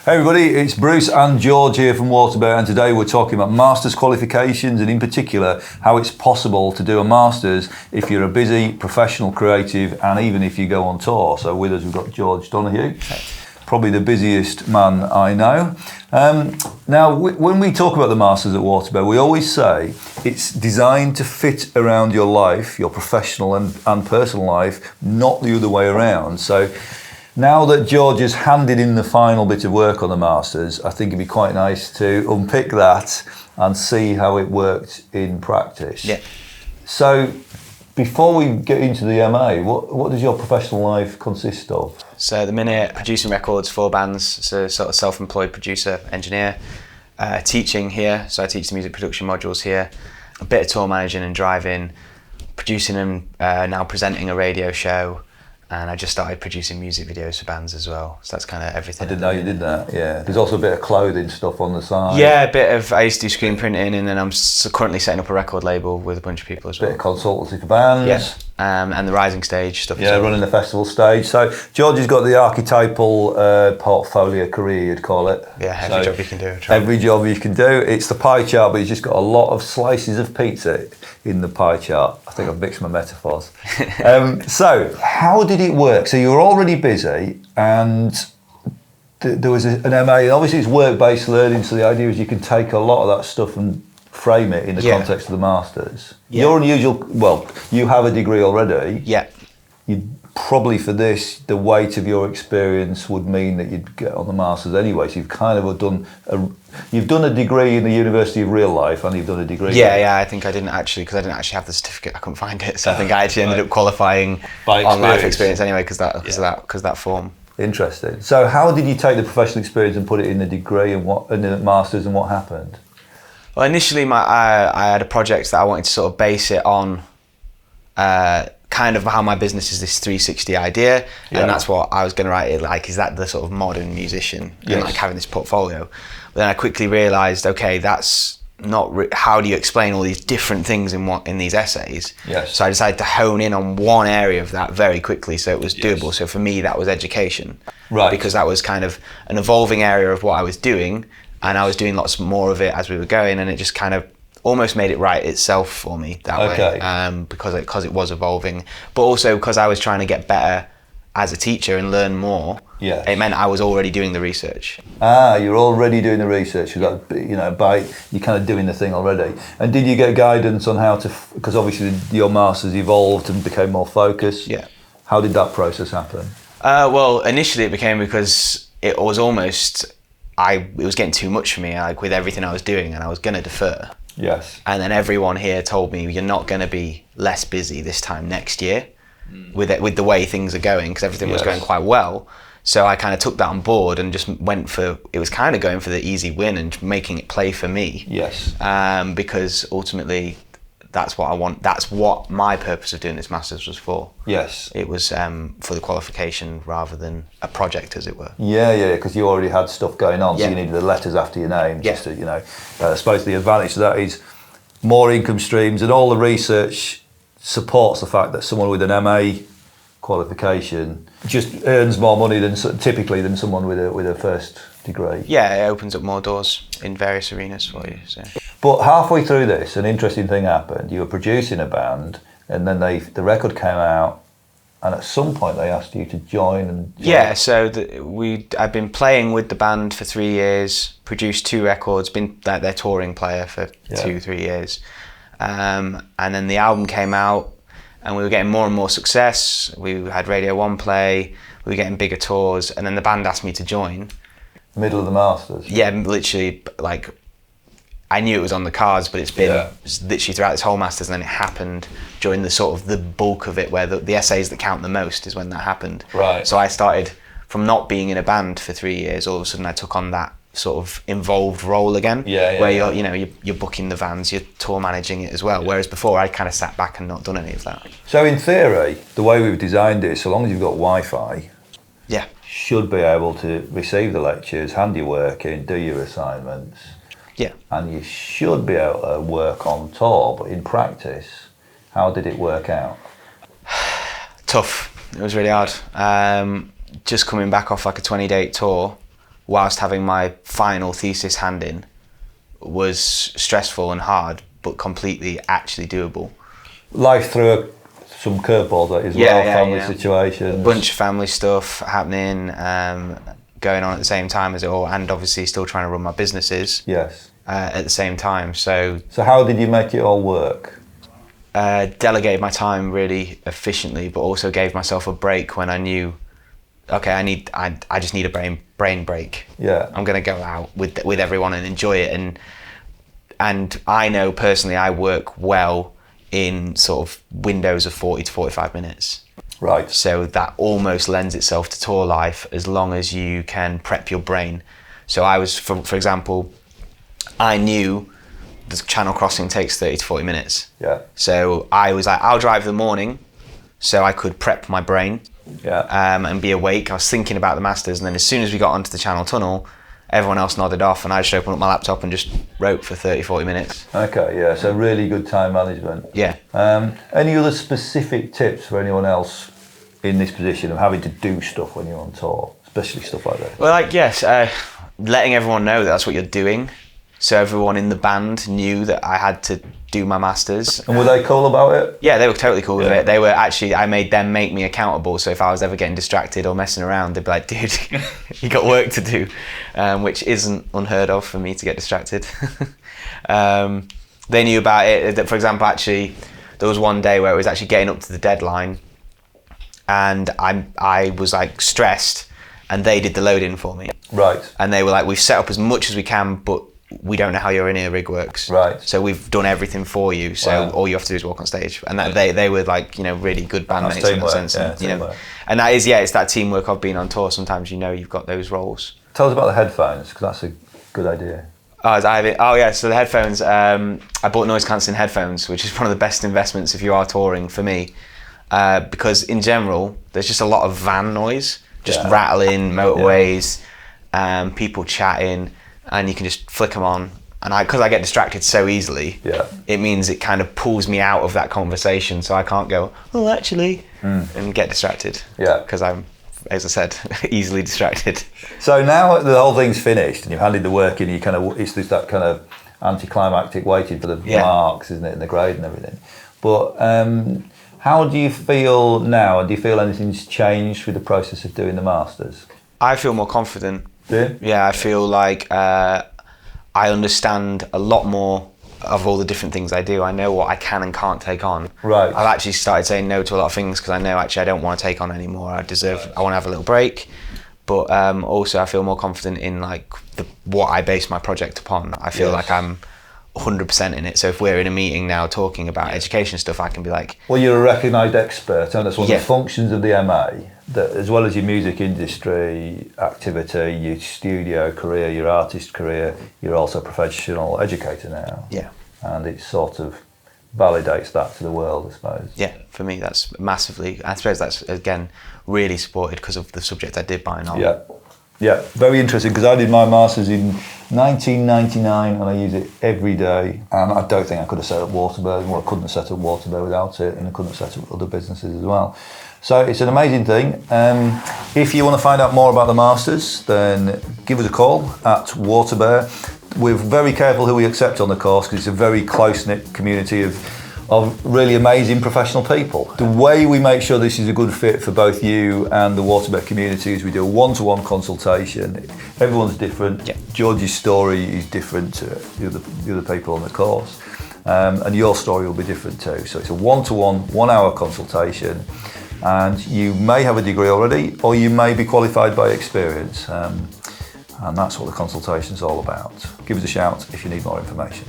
Hey everybody, it's Bruce and George here from WaterBear, and today we're talking about Masters qualifications and in particular how it's possible to do a Masters if you're a busy professional creative and even if you go on tour. So with us we've got George Donoghue, probably the busiest man I know. Now when we talk about the Masters at WaterBear, we always say it's designed to fit around your life, your professional and personal life, not the other way around. So now that George has handed in the final bit of work on the Masters, I think it'd be quite nice to unpick that and see how it worked in practice. Yeah. So, before we get into the MA, what does your professional life consist of? So at the minute, producing records for bands, so sort of self-employed producer, engineer, teaching here, so I teach the music production modules here, a bit of tour managing and driving, producing and now presenting a radio show, and I just started producing music videos for bands as well. So that's kind of everything. I didn't know you did that, yeah. There's also a bit of clothing stuff on the side. Yeah, a bit of, I used to do screen printing, and then I'm currently setting up a record label with a bunch of people as well. Bit of consultancy for bands. Yeah, and the Rising Stage stuff. Yeah, running the festival stage. So George has got the archetypal portfolio career, you'd call it. Yeah, every job you can do. Every job you can do. It's the pie chart, but he's just got a lot of slices of pizza in the pie chart. I think I've mixed my metaphors. So how did it work? So you were already busy and there was an MA. Obviously it's work-based learning, so the idea is you can take a lot of that stuff and frame it in the context of the Masters. Yeah. You're unusual, well, you have a degree already. Yeah. You'd probably for this, the weight of your experience would mean that you'd get on the Masters anyway. So you've kind of done a degree in the University of Real Life, and you've done a degree. Yeah. I think I didn't actually, because I didn't actually have the certificate. I couldn't find it, so I think I actually ended up qualifying on life experience anyway because that form. Interesting. So how did you take the professional experience and put it in the degree and in the Masters, and what happened? Well, initially, I had a project that I wanted to sort of base it on. Kind of how my business is this 360 idea, and that's what I was going to write it like. Is that the sort of modern musician and like having this portfolio? But then I quickly realised, okay, that's not. How do you explain all these different things in these essays? Yes. So I decided to hone in on one area of that very quickly, so it was doable. So for me, that was education, right? Because that was kind of an evolving area of what I was doing, and I was doing lots more of it as we were going, and it just kind of almost made it right itself for me that way, because it was evolving, but also because I was trying to get better as a teacher and learn more. Yeah, it meant I was already doing the research. You're already doing the research. You're kind of doing the thing already. And did you get guidance on how to? Because obviously your Masters evolved and became more focused. Yeah. How did that process happen? Well, initially it became because it was almost it was getting too much for me, like with everything I was doing, and I was going to defer. Yes. And then everyone here told me you're not going to be less busy this time next year with the way things are going, because everything was going quite well. So I kind of took that on board and just went for, it was kind of going for the easy win and making it play for me. Yes. Because ultimately that's what I want. That's what my purpose of doing this Masters was for. Yes. It was for the qualification rather than a project, as it were. Yeah, because you already had stuff going on, so you needed the letters after your name. Just to, I suppose the advantage of that is more income streams, and all the research supports the fact that someone with an MA qualification just earns more money typically than someone with a first degree. Yeah, it opens up more doors in various arenas for you. So. But halfway through this, an interesting thing happened. You were producing a band, and then the record came out, and at some point they asked you to join. Yeah, so I've been playing with the band for 3 years, produced 2 records, been their touring player for 2-3 years, and then the album came out, and we were getting more and more success. We had Radio 1 play, we were getting bigger tours, and then the band asked me to join. Middle of the Masters. Yeah, literally, like, I knew it was on the cards, but it's been literally throughout this whole Masters, and then it happened during the sort of the bulk of it, where the essays that count the most is when that happened. Right. So I started from not being in a band for 3 years, all of a sudden I took on that sort of involved role again, where you're booking the vans, you're tour managing it as well. Whereas before I kind of sat back and not done any of that. So in theory, the way we've designed it, so long as you've got Wi-Fi, should be able to receive the lectures, hand your work in, do your assignments. Yeah. And you should be able to work on tour, but in practice, how did it work out? Tough. It was really hard. Just coming back off like a 20-date tour, whilst having my final thesis hand in, was stressful and hard, but completely actually doable. Life threw some curveballs at you as well, family situations. A bunch of family stuff happening, going on at the same time as it all, and obviously still trying to run my businesses. Yes. At the same time. So how did you make it all work? Delegated my time really efficiently, but also gave myself a break when I knew, okay, I just need a brain break. Yeah. I'm going to go out with everyone and enjoy it. And I know personally I work well in sort of windows of 40 to 45 minutes. Right. So that almost lends itself to tour life as long as you can prep your brain. So I was, for example, I knew the Channel crossing takes 30 to 40 minutes. Yeah. So I was like, I'll drive in the morning so I could prep my brain. Yeah. And be awake. I was thinking about the Masters, and then as soon as we got onto the Channel Tunnel, everyone else nodded off, and I just opened up my laptop and just wrote for 30, 40 minutes. Okay, yeah, so really good time management. Yeah. Any other specific tips for anyone else in this position of having to do stuff when you're on tour, especially stuff like that? Well, yes, letting everyone know that that's what you're doing. So everyone in the band knew that I had to do my Masters. And were they cool about it? Yeah, they were totally cool with it. They were actually, I made them make me accountable. So if I was ever getting distracted or messing around, they'd be like, dude, you got work to do, which isn't unheard of for me to get distracted. They knew about it. For example, actually, there was one day where it was actually getting up to the deadline, and I was like stressed, and they did the load-in for me. Right. And they were like, we've set up as much as we can, but we don't know how your in-ear rig works. Right. So we've done everything for you. So all you have to do is walk on stage. And that they were like, really good bandmates in that sense. And, and that is, it's that teamwork of being on tour. Sometimes you've got those roles. Tell us about the headphones, because that's a good idea. So the headphones, I bought noise cancelling headphones, which is one of the best investments if you are touring for me. Because in general, there's just a lot of van noise, just rattling, motorways, people chatting, and you can just flick them on. And because I get distracted so easily, it means it kind of pulls me out of that conversation, so I can't go, oh, actually, and get distracted. Yeah. Because I'm, as I said, easily distracted. So now the whole thing's finished and you've handed the work in, it's just that kind of anticlimactic waiting for the marks, isn't it, and the grade and everything. But how do you feel now? Do you feel anything's changed with the process of doing the Masters? I feel more confident. Do you? Yeah, I feel like I understand a lot more of all the different things I do. I know what I can and can't take on. Right. I've actually started saying no to a lot of things because I know actually I don't want to take on anymore. I want to have a little break. But also I feel more confident in what I base my project upon. I feel like I'm 100% in it. So if we're in a meeting now talking about education stuff, I can be like... Well, you're a recognised expert, and that's one of the functions of the MA, that as well as your music industry activity, your studio career, your artist career, you're also a professional educator now. Yeah. And it sort of validates that to the world, I suppose. Yeah, for me that's massively, I suppose that's, again, really supported because of the subject I did by and on. Yeah. Yeah, very interesting, because I did my Masters in 1999 and I use it every day, and I don't think I could have set up WaterBear. Well, I couldn't have set up WaterBear without it, and I couldn't have set up other businesses as well. So it's an amazing thing. If you want to find out more about the Masters, then give us a call at WaterBear. We're very careful who we accept on the course because it's a very close-knit community of really amazing professional people. The way we make sure this is a good fit for both you and the WaterBear community is we do a one-to-one consultation. Everyone's different. Yeah. George's story is different to the other people on the course. And your story will be different too. So it's a one-to-one, 1 hour consultation. And you may have a degree already, or you may be qualified by experience. And that's what the consultation is all about. Give us a shout if you need more information.